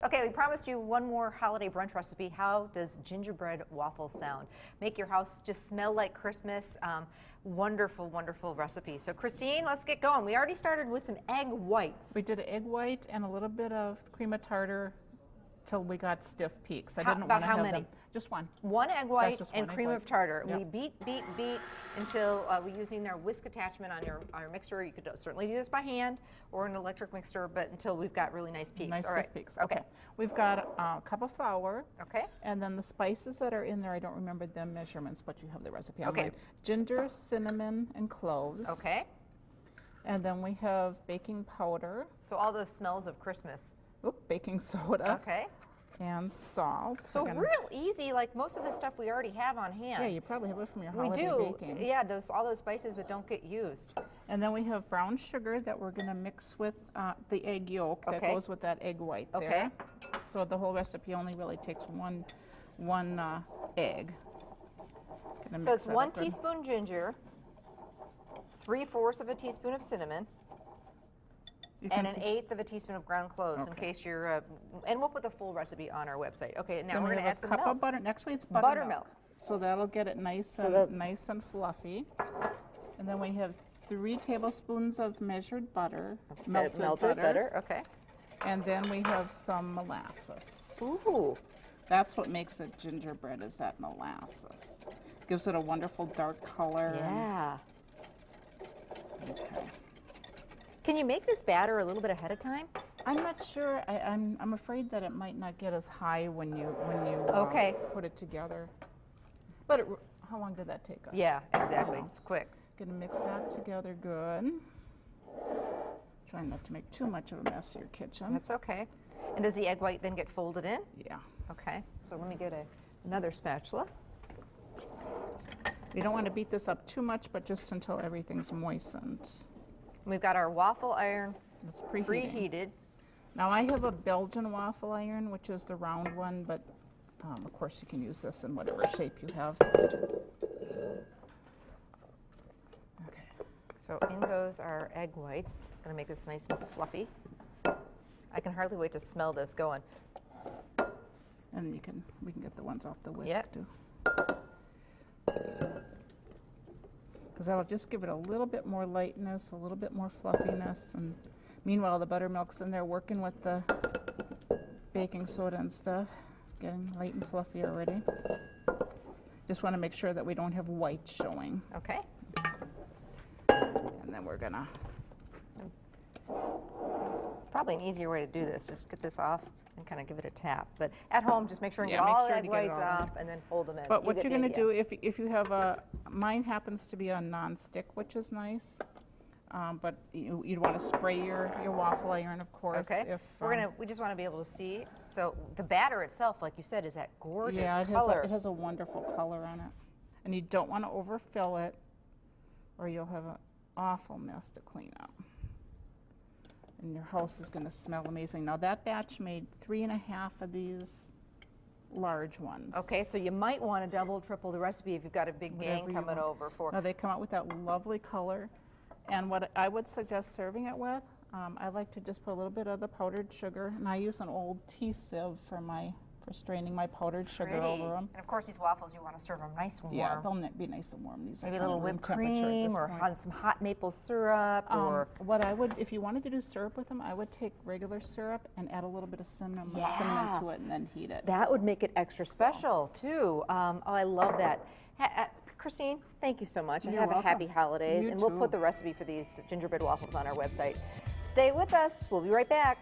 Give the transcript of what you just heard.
Okay, we promised you one more holiday brunch recipe. How does gingerbread waffles sound? Make your house just smell like Christmas. Wonderful, wonderful recipe. So Christine, let's get going. We already started with some egg whites. We did egg white and a little bit of cream of tartar till we got stiff peaks. About how many? Just one. One egg white just and one egg cream white. of tartar. Yep. We beat until we're using our whisk attachment on your mixer. You could certainly do this by hand or an electric mixer, but until we've got really nice peaks. Nice All stiff right. peaks. Okay. We've got a cup of flour. Okay. And then the spices that are in there, I don't remember the measurements, but you have the recipe Okay. online. Ginger, cinnamon, and cloves. Okay. And then we have baking powder. So all those smells of Christmas. Baking soda. Okay. And salt. So real easy, like most of the stuff we already have on hand. Yeah, you probably have it from your We holiday do. baking. Yeah, all those spices that don't get used. And then we have brown sugar that we're going to mix with the egg yolk that Okay. goes with that egg white Okay. there. So the whole recipe only really takes one egg. Gonna So mix it's that 1 up good. teaspoon ginger, 3/4 of a teaspoon of cinnamon, You and can an see- 1/8 of a teaspoon of ground cloves in Okay. case you're, and we'll put the full recipe on our website. Okay, now Then we're we going to have add a some cup milk. of butter. Actually, it's Buttermilk. So that'll get it nice and fluffy. And then we have 3 tablespoons of measured butter, melted butter. Okay. And then we have some molasses. Ooh. That's what makes it gingerbread, is that molasses. Gives it a wonderful dark color. Yeah. Okay. Can you make this batter a little bit ahead of time? I'm not sure. I'm afraid that it might not get as high when you Okay. put it together. But how long did that take us? Yeah, exactly. You know. It's quick. Gonna mix that together good. Trying not to make too much of a mess of your kitchen. That's okay. And does the egg white then get folded in? Yeah. Okay. So let me get another spatula. You don't want to beat this up too much, but just until everything's moistened. We've got our waffle iron It's preheating. preheated. Now I have a Belgian waffle iron, which is the round one, but of course you can use this in whatever shape you have. Okay. So in goes our egg whites. Gonna make this nice and fluffy. I can hardly wait to smell this going. And we can get the ones off the whisk Yep. too. Because that'll just give it a little bit more lightness, a little bit more fluffiness, and meanwhile the buttermilk's in there working with the baking soda and stuff, getting light and fluffy already. Just want to make sure that we don't have white showing. Okay. And then we're gonna, Probably an easier way to do this. Just get this off and kind of give it a tap. But at home, just make sure and Yeah, get make all the sure egg to get it whites all in. off and then fold them in. but You what get you're the gonna idea. do, if you have mine happens to be a non-stick, which is nice. But you'd want to spray your waffle iron, of course. Okay. If, We just want to be able to see. So the batter itself, like you said, is that gorgeous yeah, color. it has a wonderful color on it. And you don't want to overfill it, or you'll have an awful mess to clean up. And your house is going to smell amazing. Now that batch made 3.5 of these large ones. Okay, so you might want to double, triple the recipe if you've got a big Whatever gang you coming want. over for. Now they come out with that lovely color. And what I would suggest serving it with, I like to just put a little bit of the powdered sugar, and I use an old tea sieve for straining my powdered sugar Pretty. over them. And of course, these waffles, you want to serve them nice and warm. Yeah, they'll be nice and warm. These Maybe a are little kinda room whipped temperature at cream this or point. on some hot maple syrup or What I would, if you wanted to do syrup with them, I would take regular syrup and add a little bit of cinnamon Yeah. to it and then heat it. that would make it extra special too. Oh, I love that. Christine, thank you so much. You're and have welcome. a happy holidays. You and we'll too. put the recipe for these gingerbread waffles on our website. Stay with us. We'll be right back.